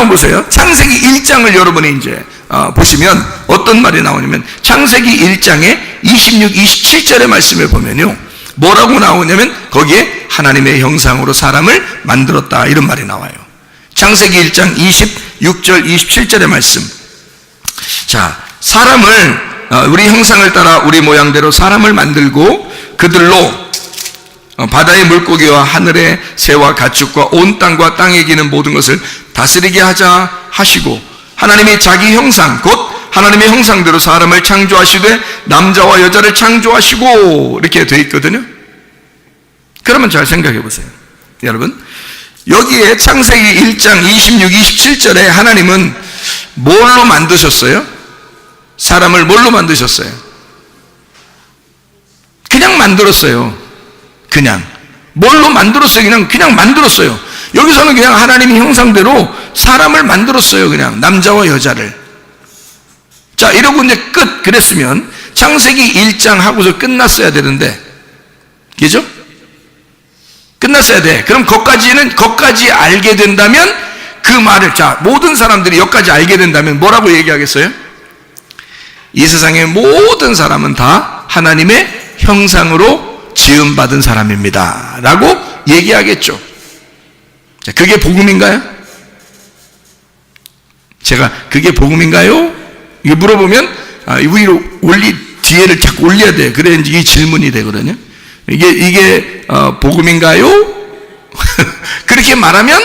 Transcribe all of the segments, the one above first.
한번 보세요. 창세기 1장을 여러분이 이제 보시면 어떤 말이 나오냐면 창세기 1장의 26, 27절의 말씀을 보면요, 뭐라고 나오냐면 거기에 하나님의 형상으로 사람을 만들었다, 이런 말이 나와요. 창세기 1장 26절 27절의 말씀. 자, 사람을 우리 형상을 따라 우리 모양대로 사람을 만들고 그들로 바다의 물고기와 하늘의 새와 가축과 온 땅과 땅에 기는 모든 것을 다스리게 하자 하시고, 하나님이 자기 형상 곧 하나님의 형상대로 사람을 창조하시되 남자와 여자를 창조하시고, 이렇게 되어 있거든요. 그러면 잘 생각해 보세요. 여러분, 여기에 창세기 1장 26, 27절에 하나님은 뭘로 만드셨어요? 사람을 뭘로 만드셨어요? 그냥 만들었어요. 그냥 뭘로 만들었어요? 그냥 만들었어요. 여기서는 그냥 하나님의 형상대로 사람을 만들었어요. 그냥 남자와 여자를. 자, 이러고 이제 끝. 그랬으면 창세기 1장 하고서 끝났어야 되는데, 그죠? 끝났어야 돼. 그럼 거기까지 알게 된다면 그 말을, 자, 모든 사람들이 여기까지 알게 된다면 뭐라고 얘기하겠어요? 이 세상의 모든 사람은 다 하나님의 형상으로 지음받은 사람입니다 라고 얘기하겠죠. 그게 복음인가요? 제가 그게 복음인가요? 이거 물어보면 위로 뒤에를 자꾸 올려야 돼요. 그래야 이 질문이 되거든요. 이게 복음인가요? 그렇게 말하면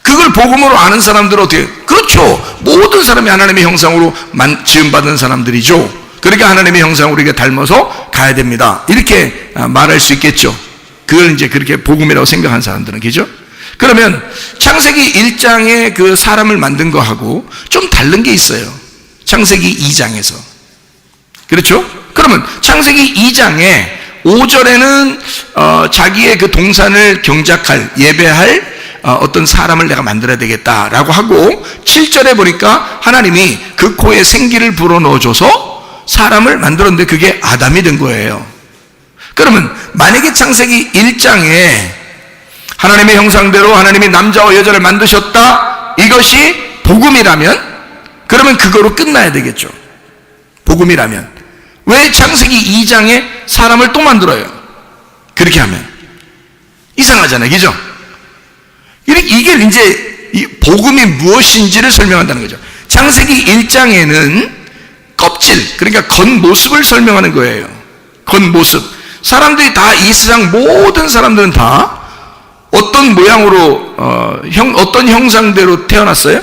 그걸 복음으로 아는 사람들은 어떻게, 그렇죠, 모든 사람이 하나님의 형상으로 지음받은 사람들이죠. 그러니까 하나님의 형상으로 우리가 닮아서 가야 됩니다, 이렇게 말할 수 있겠죠. 그걸 이제 그렇게 복음이라고 생각하는 사람들은, 그죠? 그러면 창세기 1장에 그 사람을 만든 거하고 좀 다른 게 있어요. 창세기 2장에서. 그렇죠? 그러면 창세기 2장에 5절에는 자기의 그 동산을 경작할, 예배할 어떤 사람을 내가 만들어야 되겠다라고 하고, 7절에 보니까 하나님이 그 코에 생기를 불어넣어줘서 사람을 만들었는데 그게 아담이 된 거예요. 그러면 만약에 창세기 1장에 하나님의 형상대로 하나님이 남자와 여자를 만드셨다, 이것이 복음이라면 그러면 그거로 끝나야 되겠죠. 복음이라면 왜 창세기 2장에 사람을 또 만들어요? 그렇게 하면 이상하잖아요, 그죠? 이게 이제 이 복음이 무엇인지를 설명한다는 거죠. 창세기 1장에는 껍질, 그러니까 겉모습을 설명하는 거예요. 겉모습. 사람들이 다, 이 세상 모든 사람들은 다 어떤 모양으로 어떤 형상대로 태어났어요?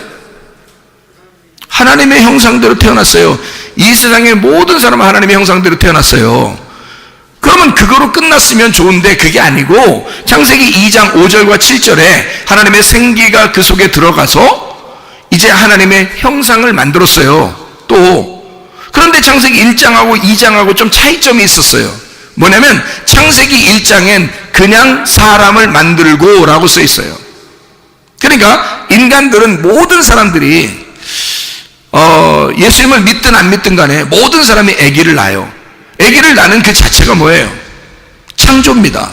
하나님의 형상대로 태어났어요. 이 세상의 모든 사람은 하나님의 형상대로 태어났어요. 그러면 그거로 끝났으면 좋은데 그게 아니고 창세기 2장 5절과 7절에 하나님의 생기가 그 속에 들어가서 이제 하나님의 형상을 만들었어요. 또 그런데 창세기 1장하고 2장하고 좀 차이점이 있었어요. 뭐냐면 창세기 1장엔 그냥 사람을 만들고 라고 써 있어요. 그러니까 인간들은, 모든 사람들이 예수님을 믿든 안 믿든 간에 모든 사람이 아기를 낳아요. 아기를 낳는 그 자체가 뭐예요? 창조입니다.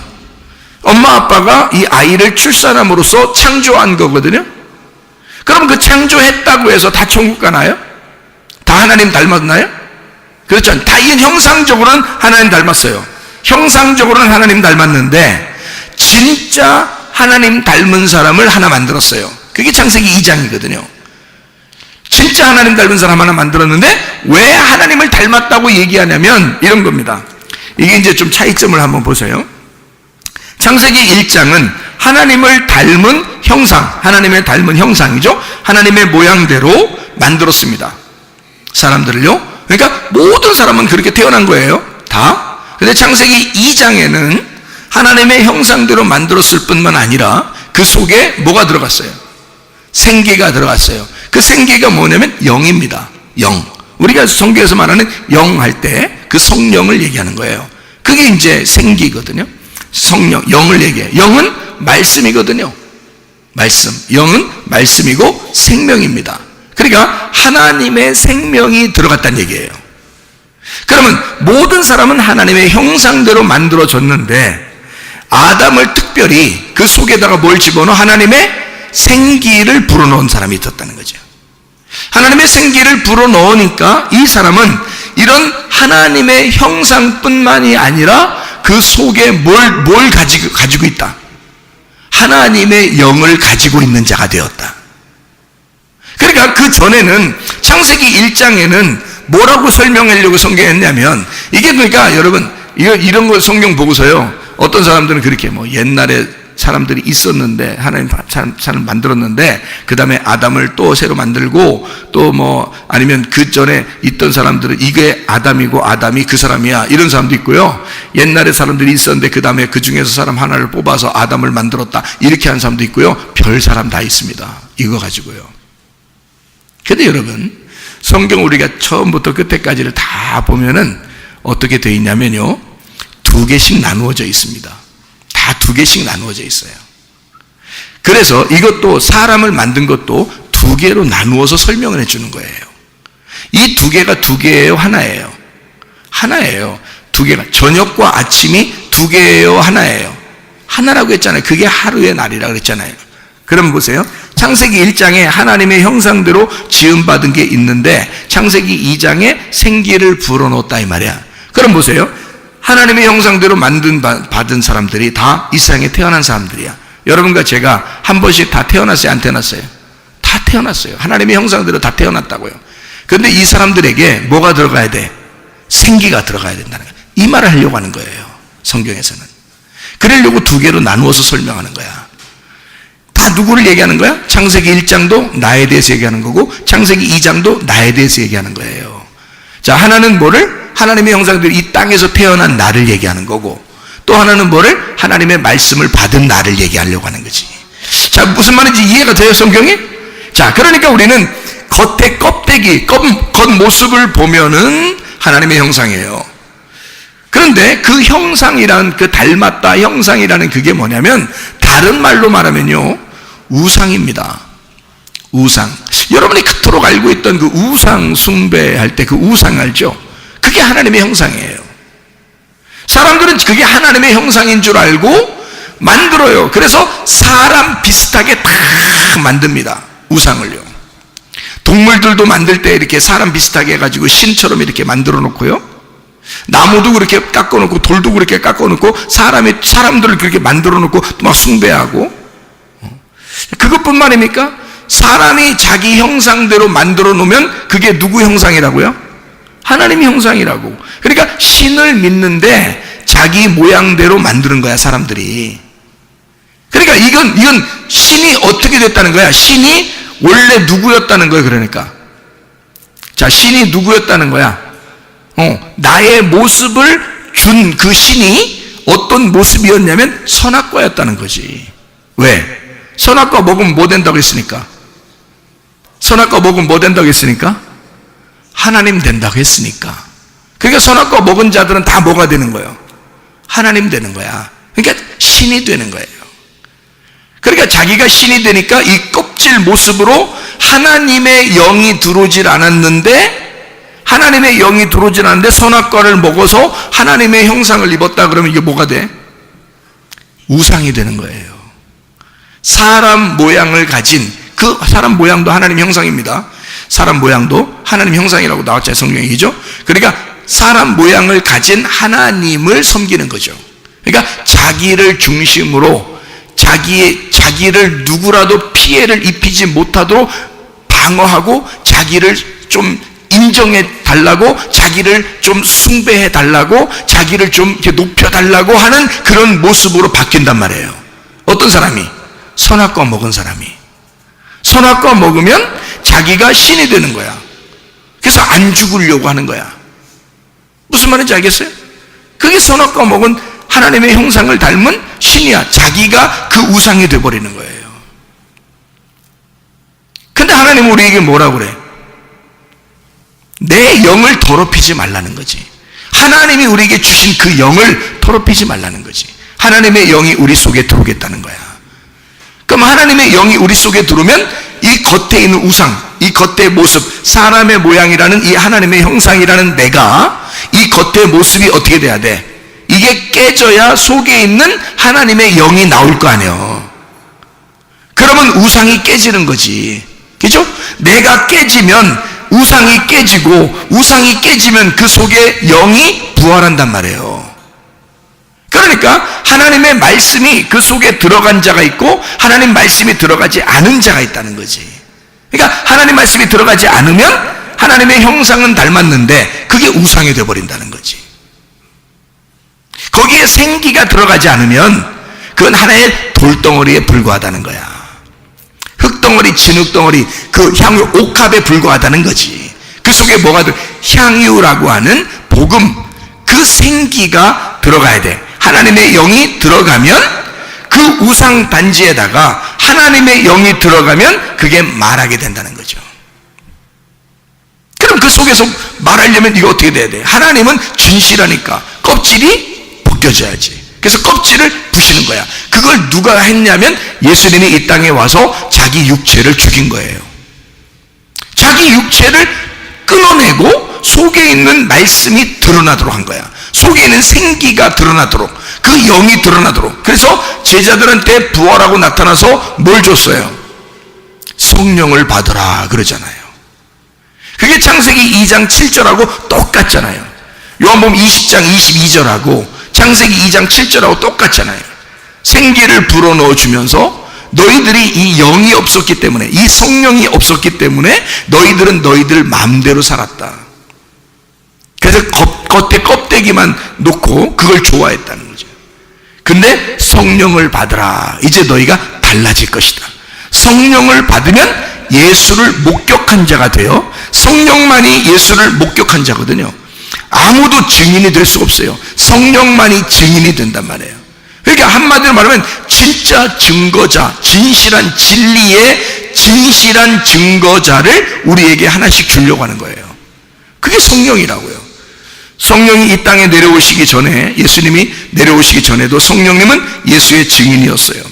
엄마 아빠가 이 아이를 출산함으로써 창조한 거거든요. 그럼 그 창조했다고 해서 다 천국 가나요? 다 하나님 닮았나요? 그렇죠. 다 이 형상적으로는 하나님 닮았어요. 형상적으로는 하나님 닮았는데 진짜 하나님 닮은 사람을 하나 만들었어요. 그게 창세기 2장이거든요. 진짜 하나님 닮은 사람 하나 만들었는데 왜 하나님을 닮았다고 얘기하냐면 이런 겁니다. 이게 이제 좀 차이점을 한번 보세요. 창세기 1장은 하나님을 닮은 형상, 하나님의 닮은 형상이죠. 하나님의 모양대로 만들었습니다, 사람들을요. 그러니까 모든 사람은 그렇게 태어난 거예요, 다. 근데 창세기 2장에는 하나님의 형상대로 만들었을 뿐만 아니라 그 속에 뭐가 들어갔어요? 생기가 들어갔어요. 그 생기가 뭐냐면 영입니다. 영. 우리가 성경에서 말하는 영 할 때 그 성령을 얘기하는 거예요. 그게 이제 생기거든요. 성령, 영을 얘기해요. 영은 말씀이거든요. 말씀. 영은 말씀이고 생명입니다. 그러니까 하나님의 생명이 들어갔다는 얘기예요. 그러면 모든 사람은 하나님의 형상대로 만들어졌는데 아담을 특별히 그 속에다가 뭘 집어넣어? 하나님의 생기를 불어넣은 사람이 있었다는 거죠. 하나님의 생기를 불어넣으니까 이 사람은 이런 하나님의 형상뿐만이 아니라 그 속에 뭘 가지고 있다? 하나님의 영을 가지고 있는 자가 되었다. 그러니까 그 전에는 창세기 1장에는 뭐라고 설명하려고 성경했냐면, 이게 그러니까 여러분 이런 거 성경 보고서요, 어떤 사람들은 그렇게 뭐 옛날에 사람들이 있었는데 하나님 사람 만들었는데 그 다음에 아담을 또 새로 만들고 또 뭐 아니면 그 전에 있던 사람들은 이게 아담이고 아담이 그 사람이야, 이런 사람도 있고요. 옛날에 사람들이 있었는데 그 다음에 그 중에서 사람 하나를 뽑아서 아담을 만들었다, 이렇게 하는 사람도 있고요. 별 사람 다 있습니다. 이거 가지고요. 근데 여러분, 성경 우리가 처음부터 끝에까지를 다 보면은 어떻게 되어 있냐면요, 두 개씩 나누어져 있습니다. 다 두 개씩 나누어져 있어요. 그래서 이것도 사람을 만든 것도 두 개로 나누어서 설명을 해주는 거예요. 이 두 개가 두 개예요, 하나예요? 하나예요. 두 개가, 저녁과 아침이 두 개예요, 하나예요? 하나라고 했잖아요. 그게 하루의 날이라고 했잖아요. 그럼 보세요. 창세기 1장에 하나님의 형상대로 지음받은 게 있는데 창세기 2장에 생기를 불어넣었다 이 말이야. 그럼 보세요. 하나님의 형상대로 받은 사람들이 다 이 세상에 태어난 사람들이야. 여러분과 제가 한 번씩 다 태어났어요, 안 태어났어요? 다 태어났어요. 하나님의 형상대로 다 태어났다고요. 그런데 이 사람들에게 뭐가 들어가야 돼? 생기가 들어가야 된다는 거예요. 이 말을 하려고 하는 거예요, 성경에서는. 그러려고 두 개로 나누어서 설명하는 거야. 다 누구를 얘기하는 거야? 창세기 1장도 나에 대해서 얘기하는 거고 창세기 2장도 나에 대해서 얘기하는 거예요. 자, 하나는 뭐를? 하나님의 형상대로 이 땅에서 태어난 나를 얘기하는 거고, 또 하나는 뭐를? 하나님의 말씀을 받은 나를 얘기하려고 하는 거지. 자, 무슨 말인지 이해가 돼요, 성경이? 자, 그러니까 우리는 겉의 껍데기, 겉모습을 보면은 하나님의 형상이에요. 그런데 그 형상이란, 그 닮았다 형상이라는 그게 뭐냐면 다른 말로 말하면요, 우상입니다. 우상. 여러분이 그토록 알고 있던 그 우상 숭배할 때 그 우상 알죠? 그게 하나님의 형상이에요. 사람들은 그게 하나님의 형상인 줄 알고 만들어요. 그래서 사람 비슷하게 다 만듭니다, 우상을요. 동물들도 만들 때 이렇게 사람 비슷하게 해가지고 신처럼 이렇게 만들어 놓고요, 나무도 그렇게 깎아 놓고 돌도 그렇게 깎아 놓고 사람들을 그렇게 만들어 놓고 또 막 숭배하고. 그것뿐만입니까? 사람이 자기 형상대로 만들어 놓으면 그게 누구 형상이라고요? 하나님 형상이라고. 그러니까 신을 믿는데 자기 모양대로 만드는 거야, 사람들이. 그러니까 이건 신이 어떻게 됐다는 거야? 신이 원래 누구였다는 거야. 그러니까 자, 신이 누구였다는 거야? 나의 모습을 준 그 신이 어떤 모습이었냐면 선악과였다는 거지. 왜? 선악과 먹으면 뭐 된다고 했으니까? 선악과 먹으면 뭐 된다고 했으니까? 하나님 된다고 했으니까. 그러니까 선악과 먹은 자들은 다 뭐가 되는 거예요? 하나님 되는 거야. 그러니까 신이 되는 거예요. 그러니까 자기가 신이 되니까 이 껍질 모습으로 하나님의 영이 들어오질 않았는데, 하나님의 영이 들어오질 않았는데 선악과를 먹어서 하나님의 형상을 입었다 그러면 이게 뭐가 돼? 우상이 되는 거예요. 사람 모양을 가진, 그 사람 모양도 하나님 형상입니다. 사람 모양도 하나님 형상이라고 나왔잖아요, 성경이죠. 그러니까 사람 모양을 가진 하나님을 섬기는 거죠. 그러니까 자기를 중심으로 자기를 누구라도 피해를 입히지 못하도록 방어하고, 자기를 좀 인정해 달라고, 자기를 좀 숭배해 달라고, 자기를 좀 이렇게 높여 달라고 하는 그런 모습으로 바뀐단 말이에요. 어떤 사람이? 선악과 먹은 사람이. 선악과 먹으면 자기가 신이 되는 거야. 그래서 안 죽으려고 하는 거야. 무슨 말인지 알겠어요? 그게 선악과 먹은 하나님의 형상을 닮은 신이야. 자기가 그 우상이 되어버리는 거예요. 근데 하나님은 우리에게 뭐라고 그래? 내 영을 더럽히지 말라는 거지. 하나님이 우리에게 주신 그 영을 더럽히지 말라는 거지. 하나님의 영이 우리 속에 들어오겠다는 거야. 그럼 하나님의 영이 우리 속에 들어오면 이 겉에 있는 우상, 이 겉의 모습, 사람의 모양이라는 이 하나님의 형상이라는 내가, 이 겉의 모습이 어떻게 돼야 돼? 이게 깨져야 속에 있는 하나님의 영이 나올 거 아니에요. 그러면 우상이 깨지는 거지. 그죠? 내가 깨지면 우상이 깨지고, 우상이 깨지면 그 속에 영이 부활한단 말이에요. 그러니까 하나님의 말씀이 그 속에 들어간 자가 있고 하나님 말씀이 들어가지 않은 자가 있다는 거지. 그러니까 하나님 말씀이 들어가지 않으면 하나님의 형상은 닮았는데 그게 우상이 되어버린다는 거지. 거기에 생기가 들어가지 않으면 그건 하나의 돌덩어리에 불과하다는 거야. 흙덩어리, 진흙덩어리, 그 향유, 옥합에 불과하다는 거지. 그 속에 뭐가 향유라고 하는 복음, 그 생기가 들어가야 돼. 하나님의 영이 들어가면 그 우상 단지에다가 하나님의 영이 들어가면 그게 말하게 된다는 거죠. 그럼 그 속에서 말하려면 이거 어떻게 돼야 돼? 하나님은 진실하니까 껍질이 벗겨져야지. 그래서 껍질을 부시는 거야. 그걸 누가 했냐면 예수님이 이 땅에 와서 자기 육체를 죽인 거예요. 자기 육체를 끊어내고 속에 있는 말씀이 드러나도록 한 거야. 속에 있는 생기가 드러나도록, 그 영이 드러나도록. 그래서 제자들한테 부활하고 나타나서 뭘 줬어요? 성령을 받으라 그러잖아요. 그게 창세기 2장 7절하고 똑같잖아요. 요한복음 20장 22절하고 창세기 2장 7절하고 똑같잖아요. 생기를 불어넣어 주면서 너희들이 이 영이 없었기 때문에, 이 성령이 없었기 때문에 너희들은 너희들 마음대로 살았다. 그래서 겉에 껍데기만 놓고 그걸 좋아했다는 거죠. 근데 성령을 받으라. 이제 너희가 달라질 것이다. 성령을 받으면 예수를 목격한 자가 돼요. 성령만이 예수를 목격한 자거든요. 아무도 증인이 될 수 없어요. 성령만이 증인이 된단 말이에요. 그러니까 한마디로 말하면 진짜 증거자, 진실한 진리의 진실한 증거자를 우리에게 하나씩 주려고 하는 거예요. 그게 성령이라고요. 성령이 이 땅에 내려오시기 전에, 예수님이 내려오시기 전에도 성령님은 예수의 증인이었어요.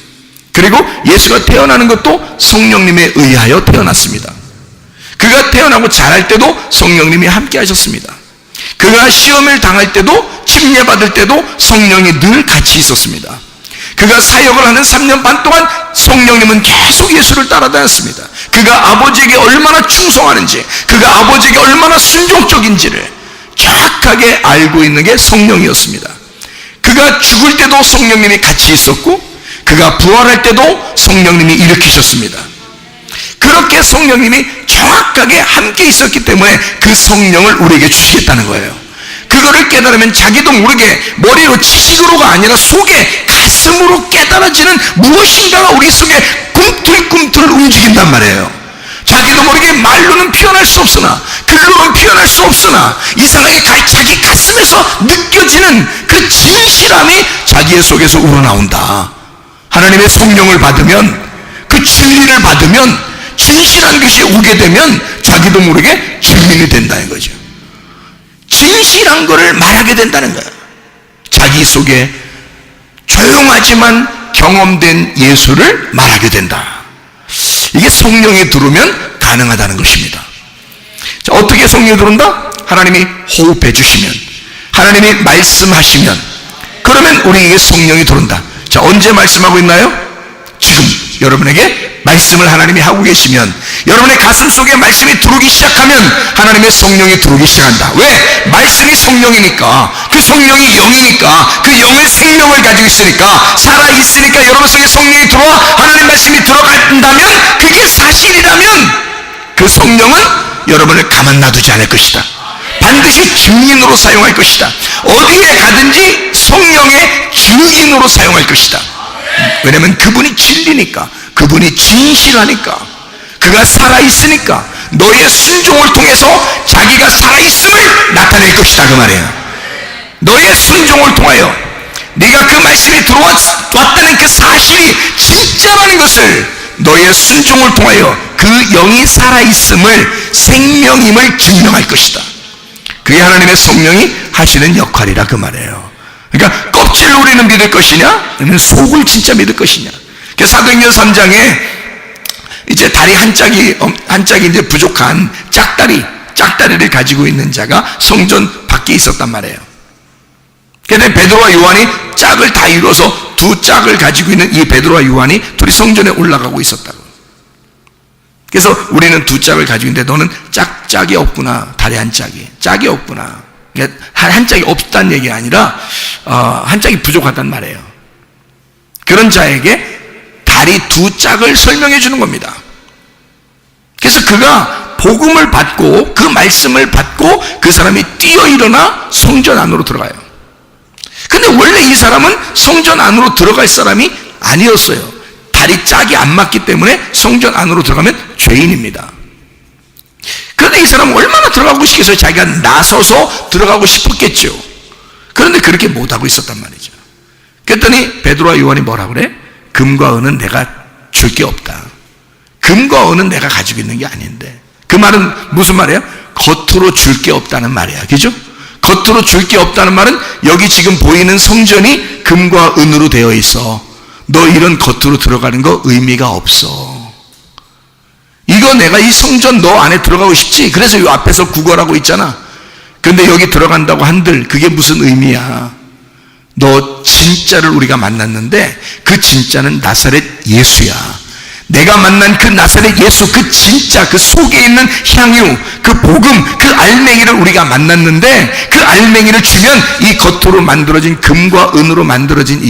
그리고 예수가 태어나는 것도 성령님에 의하여 태어났습니다. 그가 태어나고 자랄 때도 성령님이 함께 하셨습니다. 그가 시험을 당할 때도, 침례받을 때도 성령이 늘 같이 있었습니다. 그가 사역을 하는 3년 반 동안 성령님은 계속 예수를 따라다녔습니다. 그가 아버지에게 얼마나 충성하는지, 그가 아버지에게 얼마나 순종적인지를 정확하게 알고 있는 게 성령이었습니다. 그가 죽을 때도 성령님이 같이 있었고, 그가 부활할 때도 성령님이 일으키셨습니다. 그렇게 성령님이 정확하게 함께 있었기 때문에 그 성령을 우리에게 주시겠다는 거예요. 그거를 깨달으면 자기도 모르게 머리로 지식으로가 아니라 속에 가슴으로 깨달아지는 무엇인가가 우리 속에 꿈틀꿈틀 움직인단 말이에요. 자기도 모르게 말로는 표현할 수 없으나, 글로는 표현할 수 없으나 이상하게 자기 가슴에서 느껴지는 그 진실함이 자기의 속에서 우러나온다. 하나님의 성령을 받으면, 그 진리를 받으면, 진실한 것이 오게 되면 자기도 모르게 증인이 된다는 거죠. 진실한 것을 말하게 된다는 거예요. 자기 속에 조용하지만 경험된 예수를 말하게 된다. 이게 성령이 들어오면 가능하다는 것입니다. 자, 어떻게 성령이 들어온다? 하나님이 호흡해 주시면, 하나님이 말씀하시면, 그러면 우리에게 성령이 들어온다. 자, 언제 말씀하고 있나요? 지금 여러분에게 말씀을 하나님이 하고 계시면, 여러분의 가슴 속에 말씀이 들어오기 시작하면 하나님의 성령이 들어오기 시작한다. 왜? 말씀이 성령이니까, 그 성령이 영이니까, 그 영의 생명을 가지고 있으니까, 살아있으니까 여러분 속에 성령이 들어와 하나님 말씀이 들어간다면, 그게 사실이라면 그 성령은 여러분을 가만 놔두지 않을 것이다. 반드시 증인으로 사용할 것이다. 어디에 가든지 성령의 증인으로 사용할 것이다. 왜냐하면 그분이 진리니까, 그분이 진실하니까, 그가 살아있으니까 너의 순종을 통해서 자기가 살아있음을 나타낼 것이다 그 말이에요. 너의 순종을 통하여 네가 그 말씀이 들어왔다는 그 사실이 진짜라는 것을 너의 순종을 통하여 그 영이 살아있음을, 생명임을 증명할 것이다. 그게 하나님의 성령이 하시는 역할이라 그 말이에요. 그러니까 껍질을 우리는 믿을 것이냐, 아니면 속을 진짜 믿을 것이냐. 사도행전 3장에 이제 다리 한 짝이 이제 부족한 짝다리를 가지고 있는 자가 성전 밖에 있었단 말이에요. 그런데 베드로와 요한이 짝을 다 이뤄서 두 짝을 가지고 있는 이 베드로와 요한이 둘이 성전에 올라가고 있었다고. 그래서 우리는 두 짝을 가지고 있는데 너는 짝이 없구나. 다리 한 짝이 없구나. 그러니까 한 짝이 없다는 얘기가 아니라 한 짝이 부족하단 말이에요. 그런 자에게 다리 두 짝을 설명해 주는 겁니다. 그래서 그가 복음을 받고 그 말씀을 받고 그 사람이 뛰어 일어나 성전 안으로 들어가요. 근데 원래 이 사람은 성전 안으로 들어갈 사람이 아니었어요. 다리 짝이 안 맞기 때문에 성전 안으로 들어가면 죄인입니다. 그런데 이 사람은 얼마나 들어가고 싶겠어요? 자기가 나서서 들어가고 싶었겠죠. 그런데 그렇게 못하고 있었단 말이죠. 그랬더니 베드로와 요한이 뭐라 그래? 금과 은은 내가 줄 게 없다. 금과 은은 내가 가지고 있는 게 아닌데. 그 말은 무슨 말이에요? 겉으로 줄 게 없다는 말이야. 그죠? 겉으로 줄 게 없다는 말은 여기 지금 보이는 성전이 금과 은으로 되어 있어. 너 이런 겉으로 들어가는 거 의미가 없어. 이거 내가 이 성전 너 안에 들어가고 싶지? 그래서 이 앞에서 구걸하고 있잖아. 근데 여기 들어간다고 한들 그게 무슨 의미야? 너 진짜를 우리가 만났는데 그 진짜는 나사렛 예수야. 내가 만난 그 나사렛 예수, 그 진짜, 그 속에 있는 향유, 그 복음, 그 알맹이를 우리가 만났는데 그 알맹이를 주면 이 겉으로 만들어진 금과 은으로 만들어진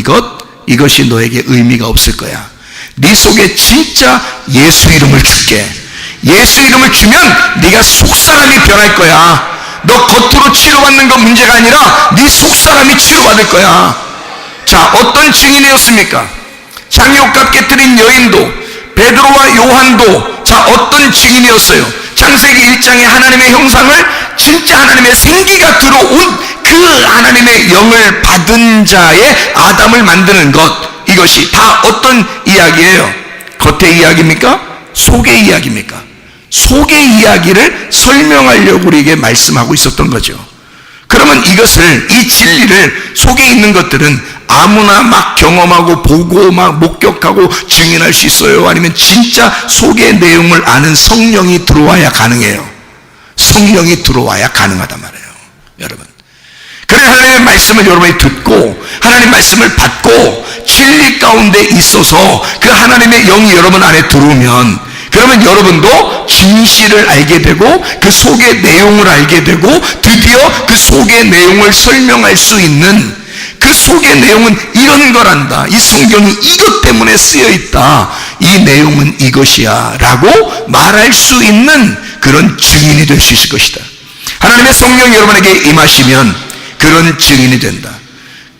이것이 너에게 의미가 없을 거야. 네 속에 진짜 예수 이름을 줄게. 예수 이름을 주면 네가 속사람이 변할 거야. 너 겉으로 치료받는 건 문제가 아니라 네 속사람이 치료받을 거야. 자, 어떤 증인이었습니까? 향유값 깨뜨린 여인도, 베드로와 요한도 자 어떤 증인이었어요? 창세기 1장에 하나님의 형상을 진짜 하나님의 생기가 들어온 그 하나님의 영을 받은 자의 아담을 만드는 것, 이것이 다 어떤 이야기예요? 겉의 이야기입니까? 속의 이야기입니까? 속의 이야기를 설명하려고 우리에게 말씀하고 있었던 거죠. 그러면 이것을, 이 진리를, 속에 있는 것들은 아무나 막 경험하고 보고 막 목격하고 증인할 수 있어요? 아니면 진짜 속의 내용을 아는 성령이 들어와야 가능해요? 성령이 들어와야 가능하단 말이에요, 여러분. 그래서 하나님의 말씀을 여러분이 듣고 하나님 말씀을 받고 진리 가운데 있어서 그 하나님의 영이 여러분 안에 들어오면, 그러면 여러분도 진실을 알게 되고 그 속의 내용을 알게 되고 드디어 그 속의 내용을 설명할 수 있는, 그 속의 내용은 이런 거란다, 이 성경이 이것 때문에 쓰여 있다, 이 내용은 이것이야 라고 말할 수 있는 그런 증인이 될 수 있을 것이다. 하나님의 성령이 여러분에게 임하시면 그런 증인이 된다.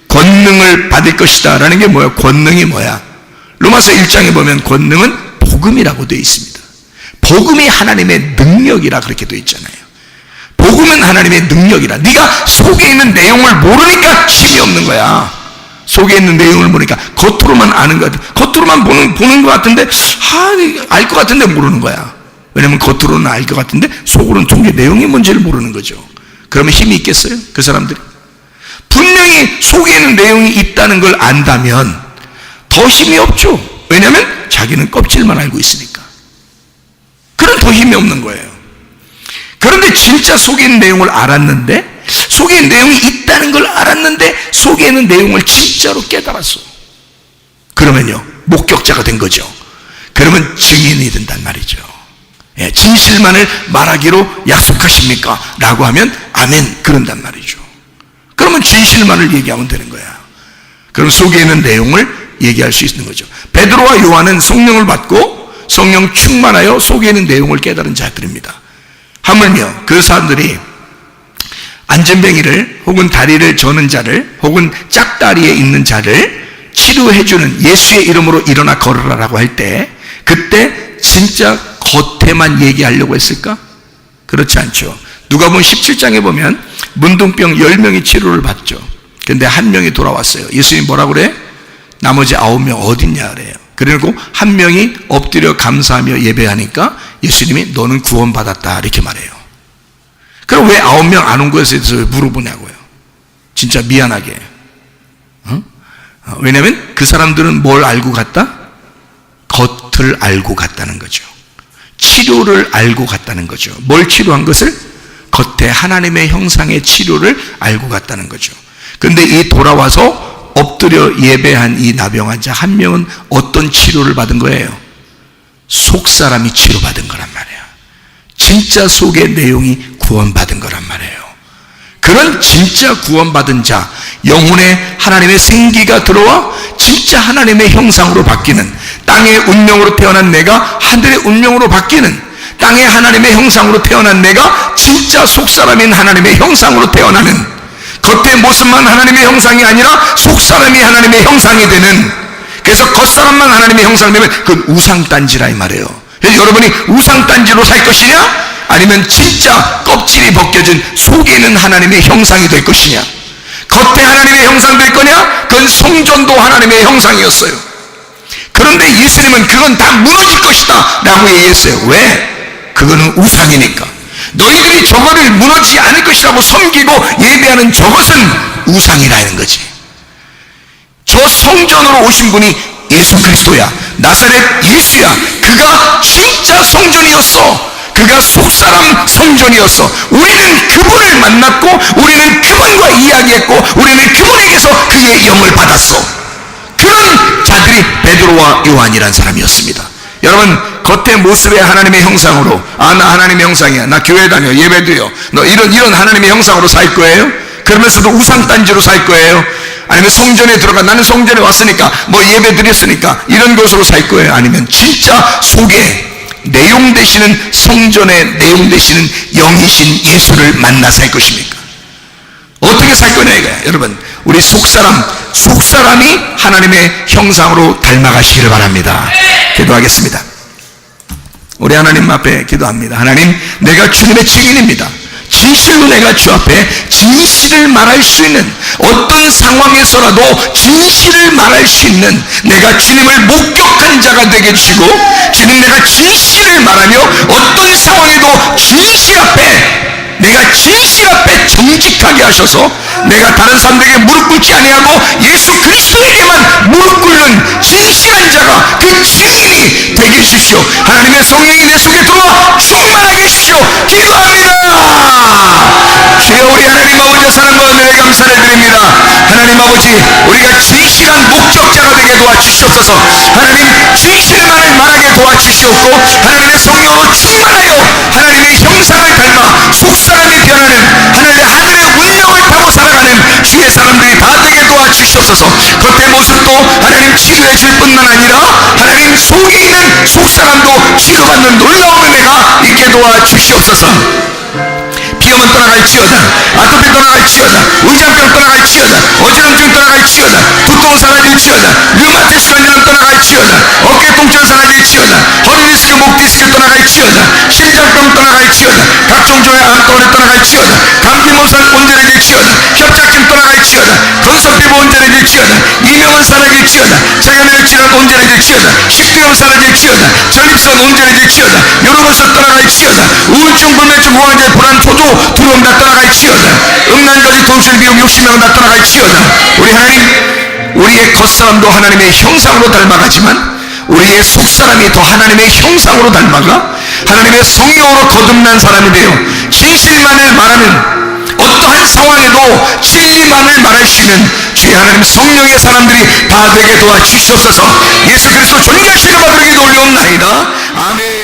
권능을 받을 것이다 라는 게 뭐야? 권능이 뭐야? 로마서 1장에 보면 권능은 복음이라고 되어 있습니다. 복음이 하나님의 능력이라 그렇게 되어 있잖아요. 복음은 하나님의 능력이라. 네가 속에 있는 내용을 모르니까 힘이 없는 거야. 속에 있는 내용을 모르니까 겉으로만 아는 것 같아. 겉으로만 보는 것 같은데 알 것 같은데 모르는 거야. 왜냐면 겉으로는 알 것 같은데 속으로는 속의 내용이 뭔지를 모르는 거죠. 그러면 힘이 있겠어요? 그 사람들이? 분명히 속에 있는 내용이 있다는 걸 안다면 더 힘이 없죠. 왜냐하면 자기는 껍질만 알고 있으니까. 그럼 더 힘이 없는 거예요. 그런데 진짜 속에 있는 내용을 알았는데, 속에 있는 내용이 있다는 걸 알았는데 속에 있는 내용을 진짜로 깨달았어. 그러면요, 목격자가 된 거죠. 그러면 증인이 된단 말이죠. 예, 진실만을 말하기로 약속하십니까? 라고 하면 아멘, 그런단 말이죠. 그러면 진실만을 얘기하면 되는 거야. 그럼 속에 있는 내용을 얘기할 수 있는 거죠. 베드로와 요한은 성령을 받고 성령 충만하여 속에 있는 내용을 깨달은 자들입니다. 하물며 그 사람들이 안전뱅이를 혹은 다리를 저는 자를 혹은 짝다리에 있는 자를 치료해주는 예수의 이름으로 일어나 걸으라라고 할 때, 그때 진짜 겉에만 얘기하려고 했을까? 그렇지 않죠. 누가복음 17장에 보면 문둥병 10명이 치료를 받죠. 근데 한 명이 돌아왔어요. 예수님이 뭐라고 그래? 나머지 9명 어딨냐 그래요. 그리고 한 명이 엎드려 감사하며 예배하니까 예수님이 너는 구원받았다 이렇게 말해요. 그럼 왜 9명 안 온 것에 대해서 물어보냐고요. 진짜 미안하게. 왜냐하면 그 사람들은 뭘 알고 갔다? 겉을 알고 갔다는 거죠. 치료를 알고 갔다는 거죠. 뭘 치료한 것을? 겉에 하나님의 형상의 치료를 알고 갔다는 거죠. 근데 이 돌아와서 엎드려 예배한 이 나병 환자 한 명은 어떤 치료를 받은 거예요? 속사람이 치료받은 거란 말이에요. 진짜 속의 내용이 구원받은 거란 말이에요. 그런 진짜 구원받은 자, 영혼에 하나님의 생기가 들어와 진짜 하나님의 형상으로 바뀌는, 땅의 운명으로 태어난 내가 하늘의 운명으로 바뀌는, 땅에 하나님의 형상으로 태어난 내가 진짜 속사람인 하나님의 형상으로 태어나는, 겉의 모습만 하나님의 형상이 아니라 속사람이 하나님의 형상이 되는, 그래서 겉사람만 하나님의 형상 되면 그건 우상단지라 이 말이에요. 그래서 여러분이 우상단지로 살 것이냐, 아니면 진짜 껍질이 벗겨진 속에 있는 하나님의 형상이 될 것이냐. 겉에 하나님의 형상 될 거냐, 그건 성전도 하나님의 형상이었어요. 그런데 예수님은 그건 다 무너질 것이다 라고 얘기했어요. 왜? 그거는 우상이니까. 너희들이 저거를 무너지지 않을 것이라고 섬기고 예배하는 저것은 우상이라는 거지. 저 성전으로 오신 분이 예수 그리스도야. 나사렛 예수야. 그가 진짜 성전이었어. 그가 속사람 성전이었어. 우리는 그분을 만났고, 우리는 그분과 이야기했고, 우리는 그분에게서 그의 영을 받았어. 그런 자들이 베드로와 요한이란 사람이었습니다. 여러분, 겉의 모습의 하나님의 형상으로, 아, 나 하나님의 형상이야, 나 교회 다녀, 예배드려, 너 이런 하나님의 형상으로 살 거예요? 그러면서도 우상단지로 살 거예요? 아니면 성전에 들어가, 나는 성전에 왔으니까 뭐 예배 드렸으니까 이런 것으로 살 거예요? 아니면 진짜 속에 내용 되시는, 성전의 내용 되시는 영이신 예수를 만나 살 것입니까? 어떻게 살 거냐 이거야. 여러분, 우리 속사람이 하나님의 형상으로 닮아가시기를 바랍니다. 기도하겠습니다. 우리 하나님 앞에 기도합니다. 하나님, 내가 주님의 증인입니다. 진실로 내가 주 앞에 진실을 말할 수 있는, 어떤 상황에서라도 진실을 말할 수 있는, 내가 주님을 목격한 자가 되게 해주시고, 주님, 내가 진실을 말하며 어떤 상황에도 진실 앞에, 내가 진실 앞에 정직하게 하셔서 내가 다른 사람들에게 무릎 꿇지 아니하고 예수 그리스도에게만 무릎 꿇는 진실한 자가, 그 증인이 되게 해주십시오. 하나님의 성령이 내 속에 들어와 충만하게 해주십시오. 기도합니다. 주여, 우리 하나님 아버지의 사랑과 은혜에 감사를 드립니다. 하나님 아버지, 우리가 진실한 목격자가 되게 도와주시옵소서. 하나님, 진실만을 말하게 도와주시옵고, 하나님의 성령으로 충만하여 하나님의 형상을 닮아 속사람이 변하는, 하늘의 운명을 타고 살아가는 주의 사람들이 다 되게 도와주시옵소서. 겉의 모습도 하나님 치료해 줄 뿐만 아니라 하나님 속에 있는 속사람도 치료받는 놀라운 은혜가 있게 도와주시옵소서. 비염은 떠나갈지어다, 아토피 떠나갈지어다, 의장병 떠나갈지어다, 어지럼증 떠나갈지어다, 두통 사라질지어다, 류마티스 관절염 떠나갈지어다, 어깨 통증 사라질지어다, 허리 디스크, 목 디스크 떠나갈지어다, 심장병 떠나갈지어다, 각종 종의 암덩어리 떠나갈지어다, 감기 모살 온전해질지어다, 협착증 떠나갈지어다, 건선피부 온전해질지어다, 이명은 사라질지어다, 자가면역 질환 온전해질지어다, 식도염 사라질지어다, 전립선 온전해질지어다, 요로건설 떠나갈지어다, 우울증, 불면증, 무화제, 불안, 초조, 두려움 다 떠나갈지어다, 음란거지, 통술, 미움, 욕심명 다 떠나갈지어다. 우리 하나님, 우리의 겉사람도 하나님의 형상으로 닮아가지만 우리의 속사람이 더 하나님의 형상으로 닮아가 하나님의 성령으로 거듭난 사람이 되어 진실만을 말하는, 어떠한 상황에도 진리만을 말할 수 있는 주의 하나님 성령의 사람들이 다 되게 도와주시옵소서. 예수 그리스도 존귀하신 이름 받들에게 올려옵나이다. 아멘.